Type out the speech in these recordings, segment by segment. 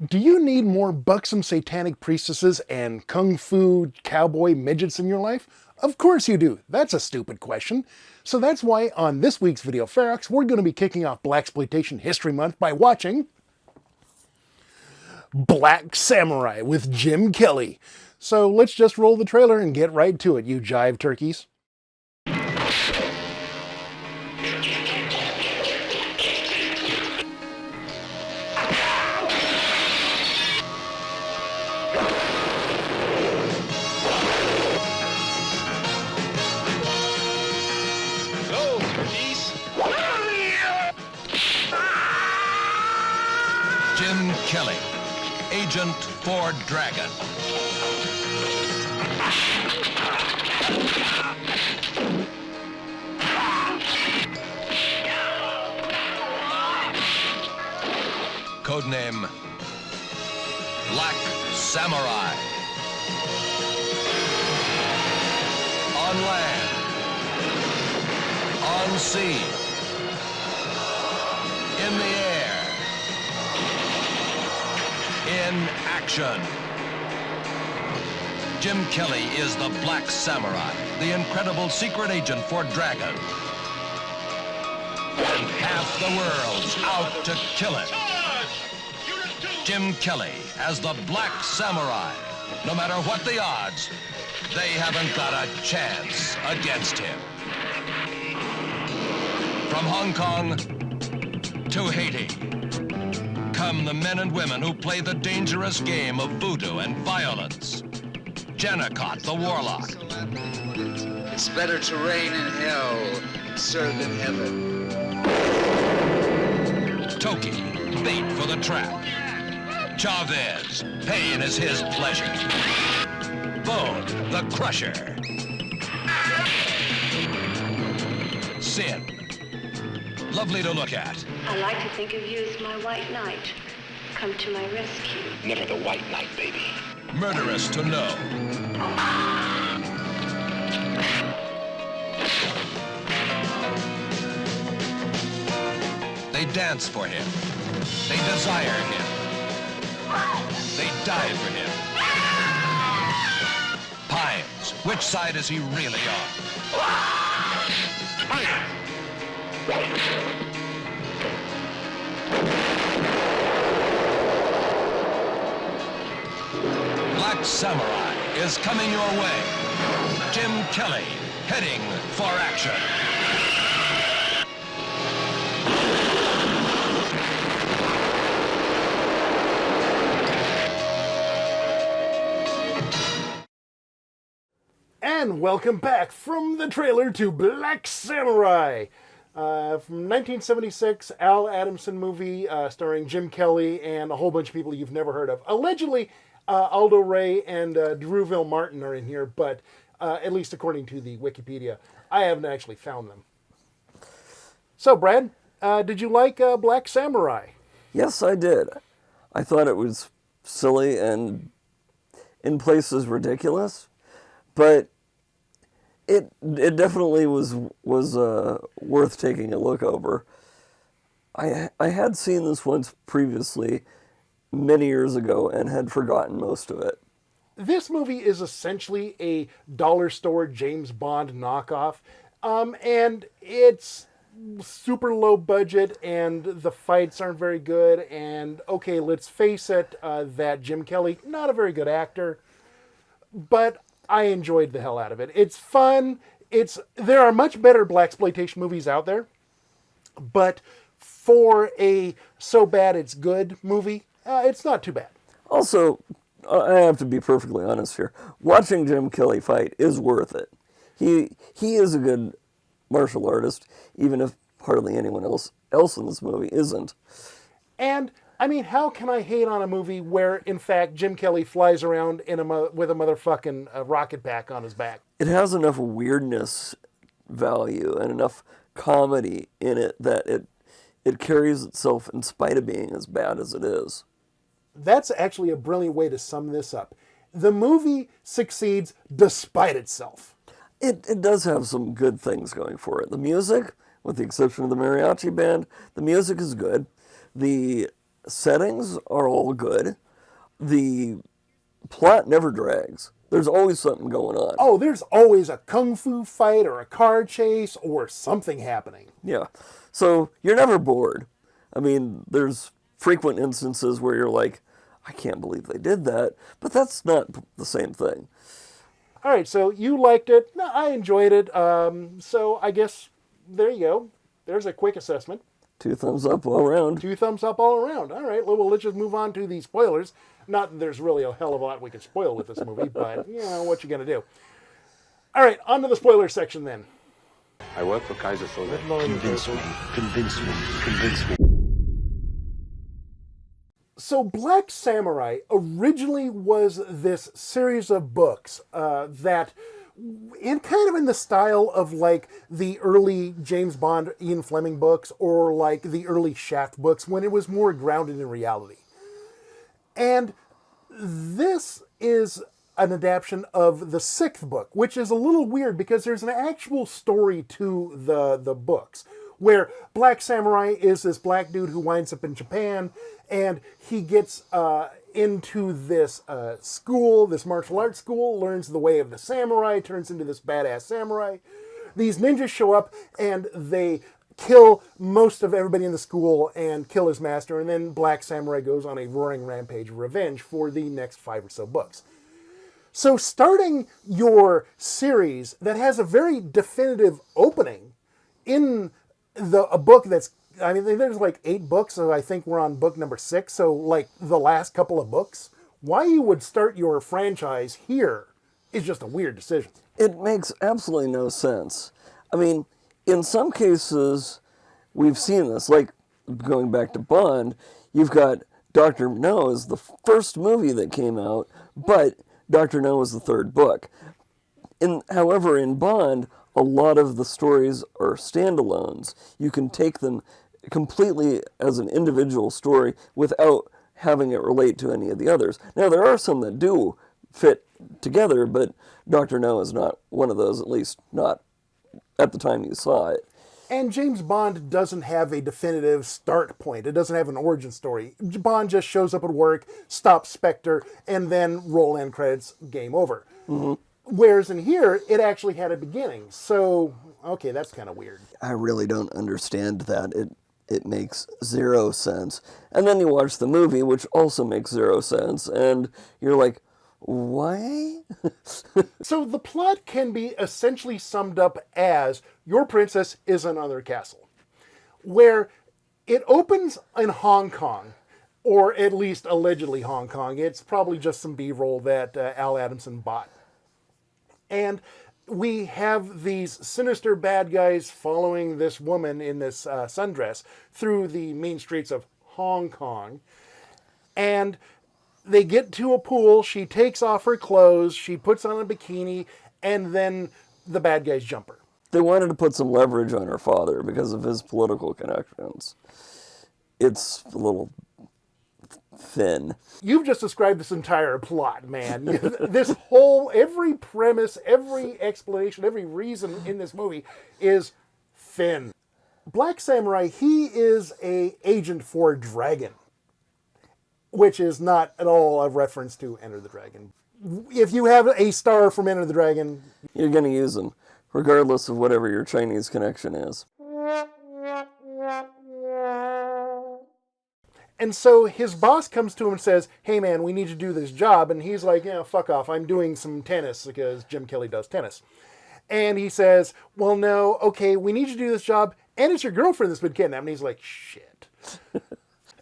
Do you need more buxom satanic priestesses and kung fu cowboy midgets in your life? Of course you do. That's a stupid question. So that's why on this week's video Ferox, we're going to be kicking off Blaxploitation History Month by watching Black Samurai with Jim Kelly. So let's just roll the trailer and get right to it, you jive turkeys. Jim Kelly, agent for Dragon. Codename Black Samurai. On land, on sea, in the air, in action. Jim Kelly is the Black Samurai, the incredible secret agent for Dragon. And half the world's out to kill him. Jim Kelly as the Black Samurai. No matter what the odds, they haven't got a chance against him. From Hong Kong to Haiti, come the men and women who play the dangerous game of voodoo and violence. Jenicott the Warlock. It's better to reign in hell than serve in heaven. Toki, bait for the trap. Chavez, pain is his pleasure. Bone, the crusher. Sin, lovely to look at. I like to think of you as my white knight. Come to my rescue. Never the white knight, baby. Murderous to know. They dance for him. They desire him. They die for him. Pines, which side is he really on? Black Samurai is coming your way. Jim Kelly, heading for action. And welcome back from the trailer to Black Samurai. From 1976, Al Adamson movie starring Jim Kelly and a whole bunch of people you've never heard of. Allegedly, Aldo Ray and Drewville Martin are in here, but at least according to the Wikipedia, I haven't actually found them. So, Brad, did you like Black Samurai? Yes, I did. I thought it was silly and in places ridiculous, but it definitely was worth taking a look over. I had seen this once previously, many years ago, and had forgotten most of it. This movie is essentially a dollar store James Bond knockoff, and it's super low budget, and the fights aren't very good, and okay, let's face it, that Jim Kelly, not a very good actor, but I enjoyed the hell out of it. It's fun. There are much better blaxploitation movies out there, but for a so bad it's good movie, it's not too bad. Also, I have to be perfectly honest here. Watching Jim Kelly fight is worth it. He is a good martial artist, even if hardly anyone else in this movie isn't. And I mean, how can I hate on a movie where, in fact, Jim Kelly flies around with a motherfucking rocket pack on his back? It has enough weirdness value and enough comedy in it that it carries itself in spite of being as bad as it is. That's actually a brilliant way to sum this up. The movie succeeds despite itself. It does have some good things going for it. The music, with the exception of the mariachi band, the music is good. The settings are all good. The plot never drags. There's always something going on. Oh, there's always a kung fu fight or a car chase or something happening. Yeah. So you're never bored. I mean, there's frequent instances where you're like, I can't believe they did that, but that's not the same thing. All right, so you liked it. No, I enjoyed it. So I guess there you go. There's a quick assessment. 2 thumbs up all around. 2 thumbs up all around. All right, well, let's just move on to the spoilers. Not that there's really a hell of a lot we can spoil with this movie, but, you know, what you going to do. All right, on to the spoiler section then. I work for Kaiser Soze. Convince me, convince me, convince me. So Black Samurai originally was this series of books that, kind of in the style of like the early James Bond, Ian Fleming books, or like the early Shaft books, when it was more grounded in reality. And this is an adaptation of the 6th book, which is a little weird because there's an actual story to the books, where Black Samurai is this black dude who winds up in Japan, and he gets into this school, this martial arts school, learns the way of the samurai, turns into this badass samurai. These ninjas show up, and they kill most of everybody in the school and kill his master, and then Black Samurai goes on a roaring rampage of revenge for the next 5 or so books. So starting your series that has a very definitive opening in a book that's, I mean, there's like 8 books, so I think we're on book number 6, so like the last couple of books. Why you would start your franchise here is just a weird decision. It makes absolutely no sense. I mean, in some cases, we've seen this, like going back to Bond, you've got Dr. No is the first movie that came out, but Dr. No is the 3rd book. However, in Bond, a lot of the stories are standalones. You can take them completely as an individual story without having it relate to any of the others. Now, there are some that do fit together, but Dr. No is not one of those, at least not at the time you saw it. And James Bond doesn't have a definitive start point. It doesn't have an origin story. Bond just shows up at work, stops Spectre, and then roll end credits, game over. Mm-hmm. Whereas in here, it actually had a beginning. So, okay, that's kind of weird. I really don't understand that. It makes 0 sense. And then you watch the movie, which also makes 0 sense, and you're like, why? So the plot can be essentially summed up as your princess is in another castle, where it opens in Hong Kong, or at least allegedly Hong Kong. It's probably just some B-roll that Al Adamson bought. And we have these sinister bad guys following this woman in this sundress through the main streets of Hong Kong. And they get to a pool, she takes off her clothes, she puts on a bikini, and then the bad guys jump her. They wanted to put some leverage on her father because of his political connections. It's a little thin. You've just described this entire plot, man. This whole, every premise, every explanation, every reason in this movie is thin. Black Samurai, he is an agent for D.R.A.G.O.N, which is not at all a reference to Enter the Dragon. If you have a star from Enter the Dragon, you're going to use them, regardless of whatever your Chinese connection is. And so his boss comes to him and says, hey man, we need you to do this job. And he's like, yeah, fuck off. I'm doing some tennis because Jim Kelly does tennis. And he says, well, no, okay, we need you to do this job. And it's your girlfriend that's been kidnapped. And he's like, shit.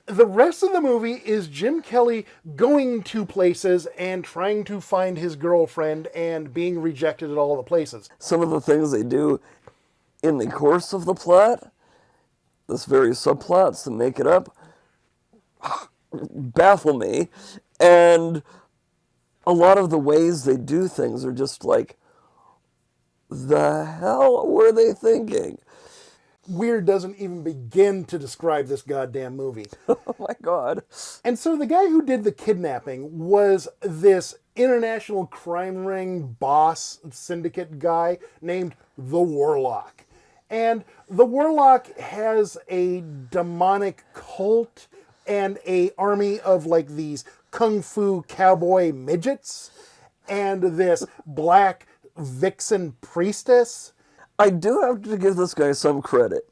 The rest of the movie is Jim Kelly going to places and trying to find his girlfriend and being rejected at all the places. Some of the things they do in the course of the plot, this various subplots to make it up, baffle me. And a lot of the ways they do things are just like, the hell were they thinking? Weird doesn't even begin to describe this goddamn movie. Oh my God. And so the guy who did the kidnapping was this international crime ring boss syndicate guy named the Warlock. And the Warlock has a demonic cult and a army of like these kung fu cowboy midgets and this black vixen priestess. I do have to give this guy some credit.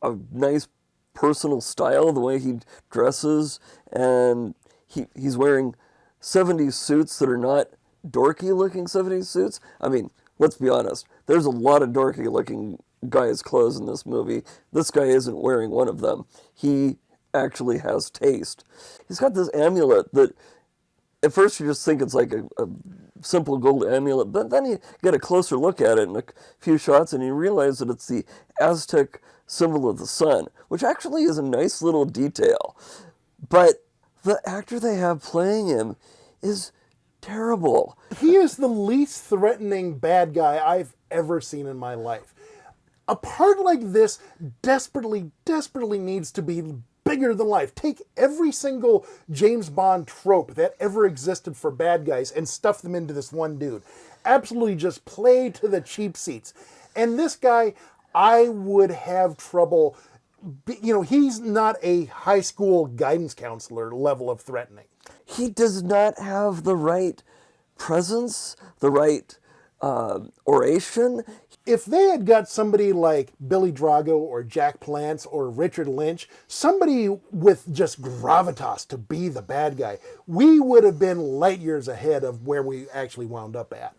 A nice personal style, the way he dresses, and he's wearing 70s suits that are not dorky looking 70s suits. I mean, let's be honest, there's a lot of dorky looking guys' clothes in this movie. This guy isn't wearing one of them. He actually has taste. He's got this amulet that at first you just think it's like a simple gold amulet, but then you get a closer look at it in a few shots and you realize that it's the Aztec symbol of the sun, which actually is a nice little detail. But the actor they have playing him is terrible. He is the least threatening bad guy I've ever seen in my life. A part like this desperately needs to be bigger than life. Take every single James Bond trope that ever existed for bad guys and stuff them into this one dude. Absolutely just play to the cheap seats. And this guy, I would have trouble, he's not a high school guidance counselor level of threatening. He does not have the right presence, the right oration. If they had got somebody like Billy Drago or Jack Palance or Richard Lynch, somebody with just gravitas to be the bad guy, we would have been light years ahead of where we actually wound up at.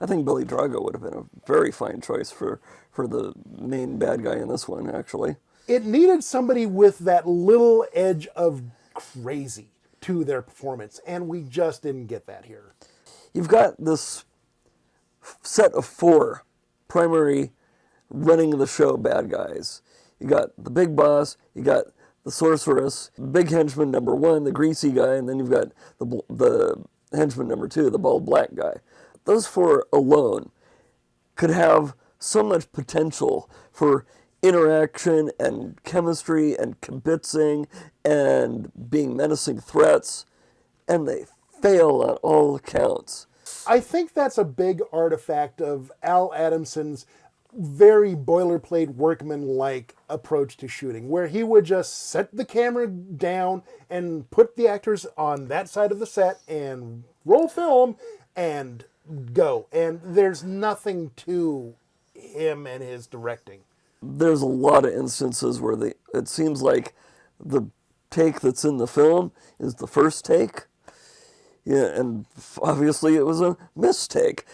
I think Billy Drago would have been a very fine choice for the main bad guy in this one, actually. It needed somebody with that little edge of crazy to their performance, and we just didn't get that here. You've got this set of 4 primary running the show bad guys. You got the big boss, you got the sorceress, big henchman number 1, the greasy guy, and then you've got the henchman number 2, the bald black guy. Those 4 alone could have so much potential for interaction and chemistry and kibitzing and being menacing threats, and they fail on all accounts. I think that's a big artifact of Al Adamson's very boilerplate workman-like approach to shooting, where he would just set the camera down and put the actors on that side of the set and roll film and go. And there's nothing to him and his directing. There's a lot of instances where it seems like the take that's in the film is the first take. Yeah, and obviously it was a mistake.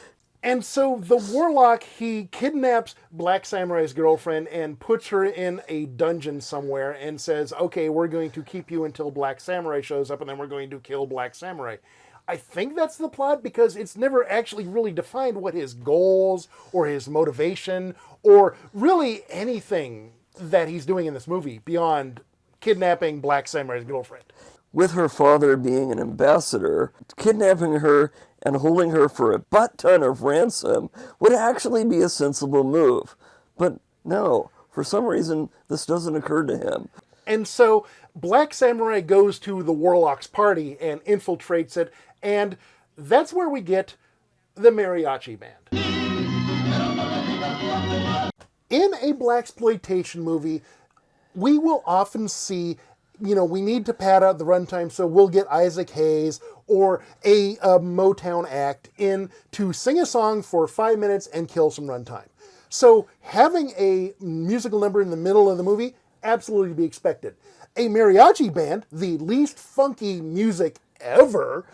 And so the Warlock, he kidnaps Black Samurai's girlfriend and puts her in a dungeon somewhere and says, okay, we're going to keep you until Black Samurai shows up and then we're going to kill Black Samurai. I think that's the plot because it's never actually really defined what his goals or his motivation or really anything that he's doing in this movie beyond kidnapping Black Samurai's girlfriend. With her father being an ambassador, kidnapping her and holding her for a butt ton of ransom would actually be a sensible move. But no, for some reason, this doesn't occur to him. And so Black Samurai goes to the Warlock's party and infiltrates it, and that's where we get the mariachi band. In a blaxploitation movie, we will often see, we need to pad out the runtime, so we'll get Isaac Hayes or a Motown act in to sing a song for 5 minutes and kill some runtime. So having a musical number in the middle of the movie, absolutely to be expected. A mariachi band, the least funky music ever,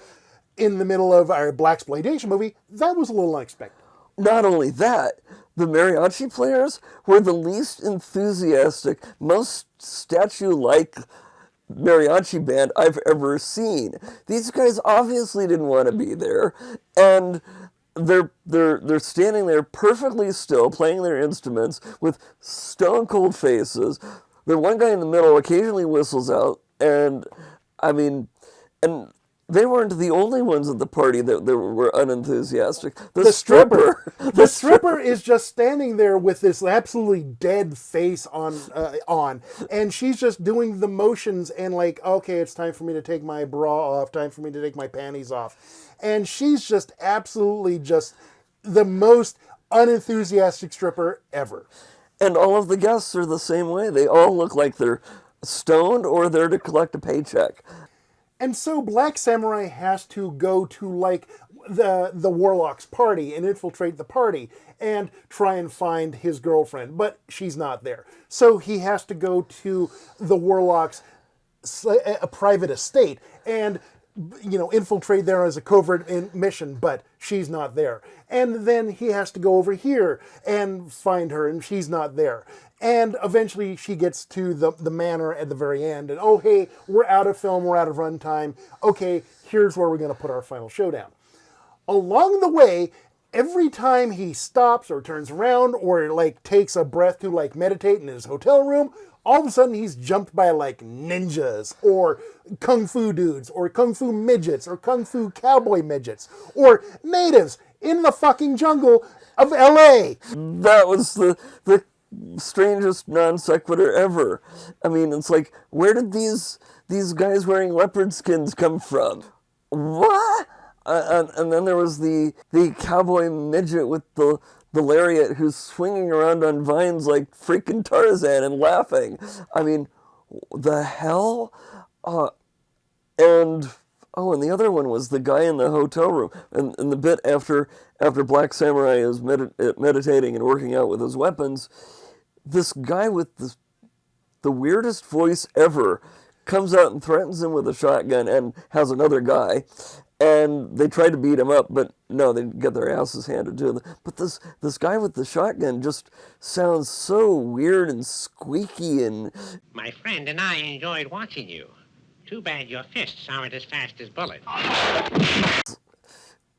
in the middle of our blaxploitation movie, that was a little unexpected. Not only that, the mariachi players were the least enthusiastic, most statue-like mariachi band I've ever seen. These guys obviously didn't want to be there, and they're standing there perfectly still, playing their instruments with stone-cold faces. The one guy in the middle occasionally whistles out, and they weren't the only ones at the party that were unenthusiastic. The stripper. The stripper is just standing there with this absolutely dead face on, and she's just doing the motions and like, okay, it's time for me to take my bra off, time for me to take my panties off. And she's just absolutely just the most unenthusiastic stripper ever. And all of the guests are the same way. They all look like they're stoned or there to collect a paycheck. And so Black Samurai has to go to like the Warlock's party and infiltrate the party and try and find his girlfriend, but she's not there. So he has to go to the Warlock's a private estate and infiltrate there as a covert mission, but she's not there. And then he has to go over here and find her, and she's not there. And eventually she gets to the manor at the very end, and oh hey, we're out of film, we're out of runtime. Okay, here's where we're going to put our final showdown. Along the way, every time he stops or turns around or like takes a breath to like meditate in his hotel room, all of a sudden he's jumped by like ninjas or kung fu dudes or kung fu midgets or kung fu cowboy midgets or natives in the fucking jungle of LA. That was the strangest non sequitur ever. I mean, it's like, where did these guys wearing leopard skins come from? What? And then there was the cowboy midget with the lariat who's swinging around on vines like freaking Tarzan and laughing. I mean, the hell? And the other one was the guy in the hotel room. And the bit after Black Samurai is meditating and working out with his weapons, this guy with the weirdest voice ever comes out and threatens him with a shotgun and has another guy. And they try to beat him up, but no, they get their asses handed to them. But this guy with the shotgun just sounds so weird and squeaky and... My friend and I enjoyed watching you. Too bad your fists aren't as fast as bullets.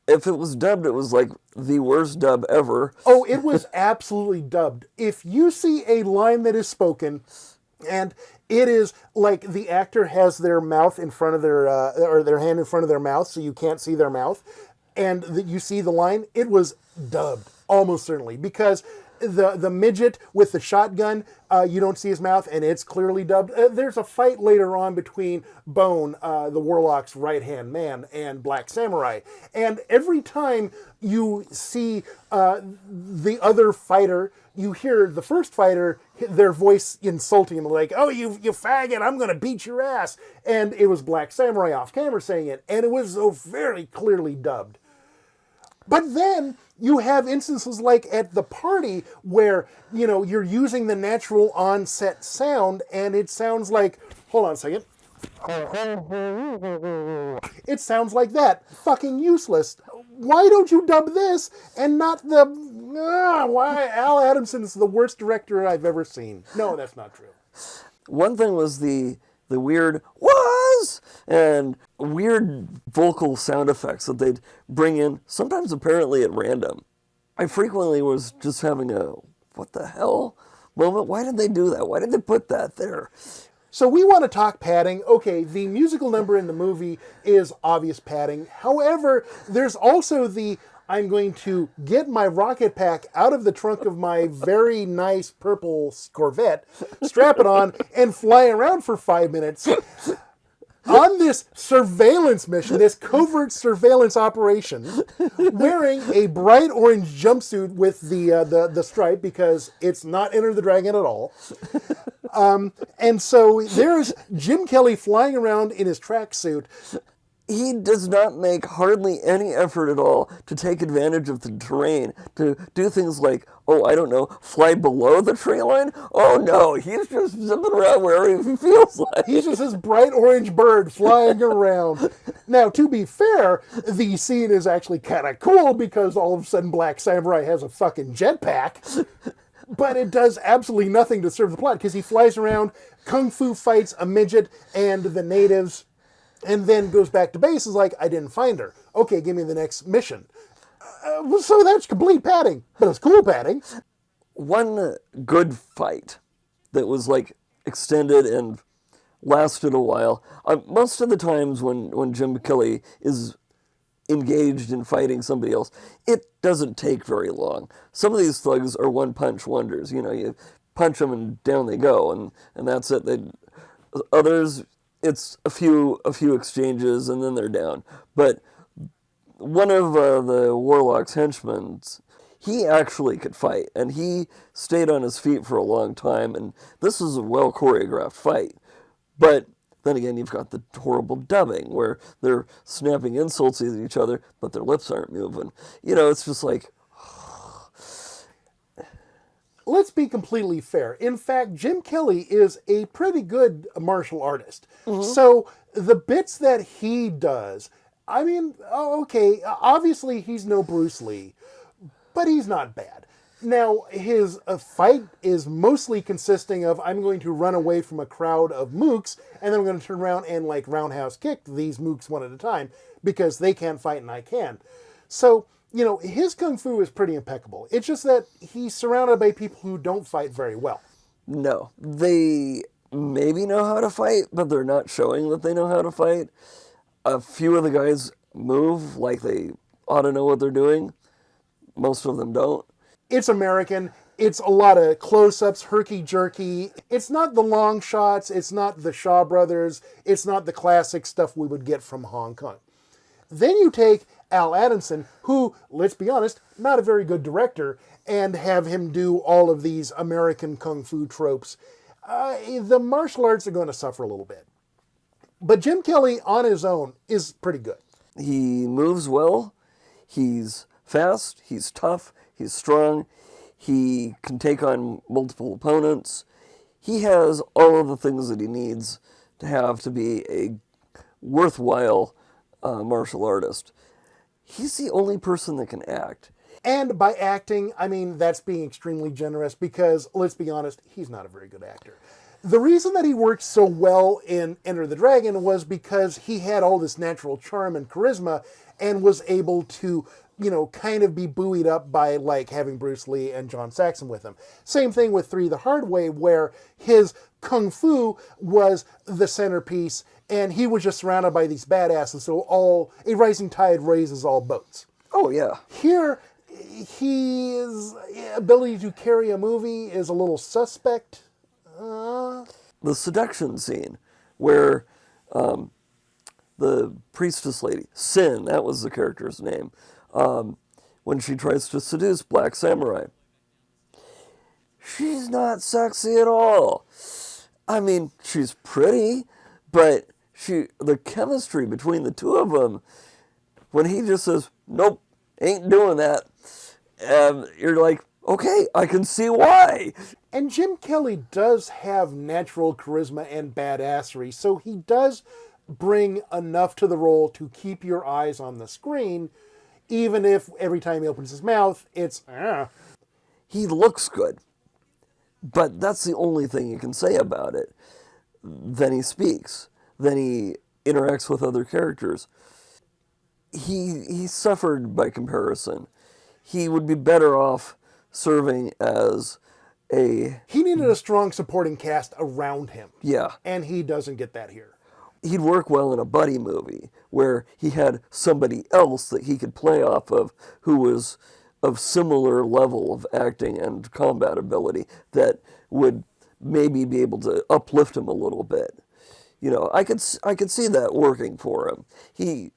If it was dubbed, it was like the worst dub ever. Oh, it was absolutely dubbed. If you see a line that is spoken, and it is like the actor has their mouth in front of or their hand in front of their mouth, so you can't see their mouth, and you see the line, it was dubbed, almost certainly, because the midget with the shotgun, you don't see his mouth, and it's clearly dubbed. There's a fight later on between Bone, the Warlock's right-hand man, and Black Samurai, and every time you see the other fighter, you hear the first fighter, their voice insulting him, like, oh, you faggot, I'm going to beat your ass. And it was Black Samurai off camera saying it, and it was so very clearly dubbed. But then you have instances like at the party where, you're using the natural on-set sound, and it sounds like, hold on a second. It sounds like that. Fucking useless. Why don't you dub this and not why Al Adamson's the worst director I've ever seen. No, that's not true. One thing was the weird was and weird vocal sound effects that they'd bring in, sometimes apparently at random. I frequently was just having a what the hell moment. Why did they do that? Why did they put that there? So we want to talk padding. Okay, the musical number in the movie is obvious padding. However, there's also I'm going to get my rocket pack out of the trunk of my very nice purple Corvette, strap it on, and fly around for 5 minutes on this surveillance mission, this covert surveillance operation, wearing a bright orange jumpsuit with the stripe because it's not Enter the Dragon at all. And so there's Jim Kelly flying around in his tracksuit. He does not make hardly any effort at all to take advantage of the terrain, to do things like, fly below the tree line? Oh no, he's just zipping around wherever he feels like. He's just this bright orange bird flying around. Now, to be fair, the scene is actually kind of cool because all of a sudden Black Samurai has a fucking jetpack. But it does absolutely nothing to serve the plot because he flies around, kung fu fights a midget and the natives, and then goes back to base, is like, I didn't find her. Okay, give me the next mission. So that's complete padding, but it's cool padding. One good fight that was like extended and lasted a while. Most of the times when Jim Kelly is engaged in fighting somebody else, it doesn't take very long. Some of these thugs are one-punch wonders. You punch them and down they go, and that's it. Others, it's a few exchanges and then they're down. But one of the Warlock's henchmen, he actually could fight, and he stayed on his feet for a long time, and this was a well-choreographed fight. But then again, you've got the horrible dubbing where they're snapping insults at each other, but their lips aren't moving. It's just like... Let's be completely fair. In fact, Jim Kelly is a pretty good martial artist. So the bits that he does, I mean, okay, obviously he's no Bruce Lee, but he's not bad. Now, his fight is mostly consisting of, I'm going to run away from a crowd of mooks, and then I'm going to turn around and roundhouse kick these mooks one at a time, because they can't fight and I can. So, his kung fu is pretty impeccable. It's just that he's surrounded by people who don't fight very well. No, they maybe know how to fight, but they're not showing that they know how to fight. A few of the guys move like they ought to know what they're doing. Most of them don't. It's American. It's a lot of close-ups, herky-jerky. It's not the long shots. It's not the Shaw Brothers. It's not the classic stuff we would get from Hong Kong. Then you take Al Adamson, who, let's be honest, not a very good director, and have him do all of these American kung fu tropes. The martial arts are going to suffer a little bit. But Jim Kelly, on his own, is pretty good. He moves well. He's fast. He's tough. He's strong. He can take on multiple opponents. He has all of the things that he needs to have to be a worthwhile martial artist. He's the only person that can act. And by acting, I mean, that's being extremely generous because, let's be honest, he's not a very good actor. The reason that he worked so well in Enter the Dragon was because he had all this natural charm and charisma and was able to, kind of be buoyed up by, having Bruce Lee and John Saxon with him. Same thing with Three the Hard Way, where his kung fu was the centerpiece and he was just surrounded by these badasses, so a rising tide raises all boats. Oh, yeah. Here, his ability to carry a movie is a little suspect. The seduction scene where the priestess lady, Sin, that was the character's name, when she tries to seduce Black Samurai. She's not sexy at all. I mean, she's pretty, but the chemistry between the two of them, when he just says, nope, ain't doing that, you're like, okay, I can see why. And Jim Kelly does have natural charisma and badassery, so he does bring enough to the role to keep your eyes on the screen, even if every time he opens his mouth, it's, He looks good, but that's the only thing you can say about it. Then he speaks. Then he interacts with other characters. He suffered by comparison. He would be better off serving as He needed a strong supporting cast around him. Yeah. And he doesn't get that here. He'd work well in a buddy movie where he had somebody else that he could play off of who was of similar level of acting and combat ability that would maybe be able to uplift him a little bit. I could see that working for him. He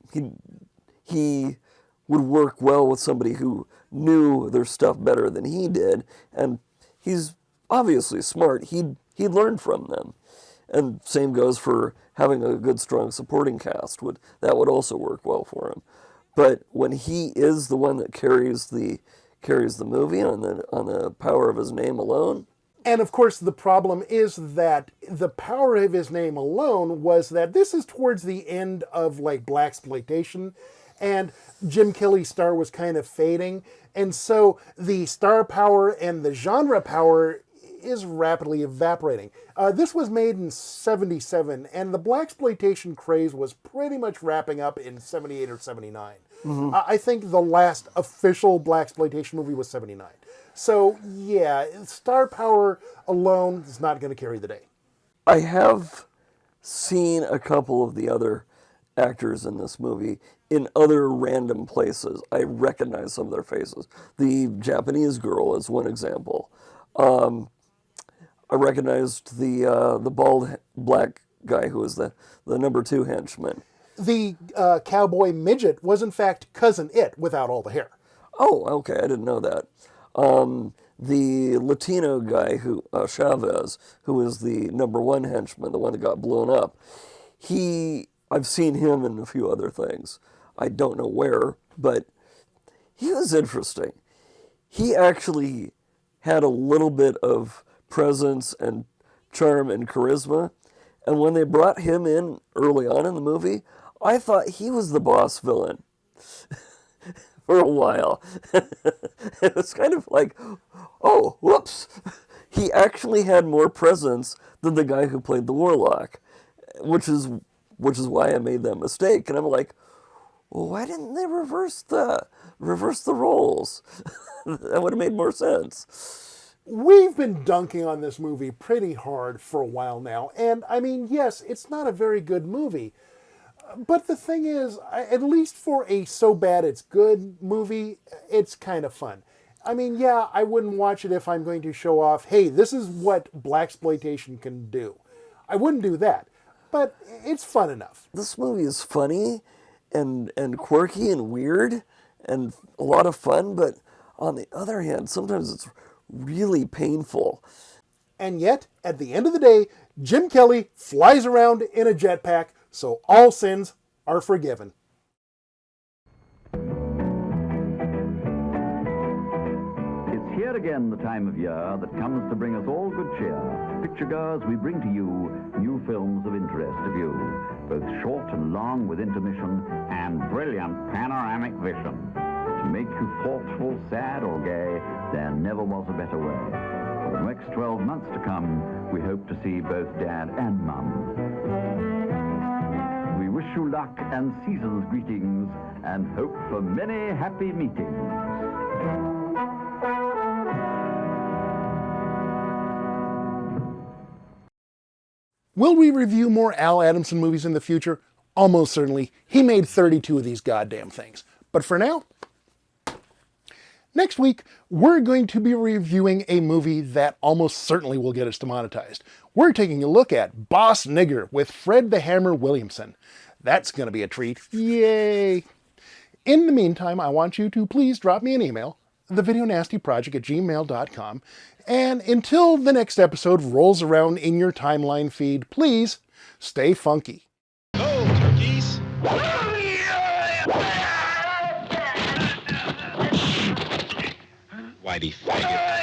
would work well with somebody who knew their stuff better than he did, and he's obviously smart. He'd learn from them. And same goes for having a good, strong supporting cast. That would also work well for him. But when he is the one that carries the movie on the power of his name alone. And of course, the problem is that the power of his name alone was that this is towards the end of Blaxploitation, and Jim Kelly's star was kind of fading, and so the star power and the genre power is rapidly evaporating. This was made in 1977, and the Blaxploitation craze was pretty much wrapping up in 1978 or 1979. Mm-hmm. I think the last official Blaxploitation movie was 1979. So, yeah, star power alone is not going to carry the day. I have seen a couple of the other actors in this movie in other random places. I recognize some of their faces. The Japanese girl is one example. I recognized the bald black guy who was the number 2 henchman. The Cowboy Midget was in fact Cousin It without all the hair. Oh, okay, I didn't know that. the Latino guy, who Chavez, who is the #1 henchman, the one that got blown up, I've seen him in a few other things. I don't know where, but he was interesting. He actually had a little bit of presence and charm and charisma, and when they brought him in early on in the movie, I thought he was the boss villain for a while. It was kind of like, oh, whoops. He actually had more presence than the guy who played the Warlock, which is why I made that mistake. And I'm like, well, why didn't they reverse the roles? That would have made more sense. We've been dunking on this movie pretty hard for a while now, and I mean, yes, it's not a very good movie, but the thing is, at least for a so bad it's good movie, it's kind of fun. I mean, yeah, I wouldn't watch it if I'm going to show off, hey, this is what Blaxploitation can do. I wouldn't do that, but it's fun enough. This movie is funny and quirky and weird and a lot of fun, but on the other hand, sometimes it's really painful. And yet, at the end of the day, Jim Kelly flies around in a jetpack, so all sins are forgiven. It's here again the time of year that comes to bring us all good cheer. Picture-goers, we bring to you new films of interest to view, both short and long with intermission and brilliant panoramic vision. To make you thoughtful, sad, or gay, there never was a better way. For the next 12 months to come, we hope to see both Dad and Mum. We wish you luck and season's greetings, and hope for many happy meetings. Will we review more Al Adamson movies in the future? Almost certainly. He made 32 of these goddamn things. But for now, next week, we're going to be reviewing a movie that almost certainly will get us demonetized. We're taking a look at Boss Nigger with Fred the Hammer Williamson. That's going to be a treat. Yay! In the meantime, I want you to please drop me an email, thevideonastyproject@gmail.com, and until the next episode rolls around in your timeline feed, please stay funky. Go, turkeys! Whitey faggot.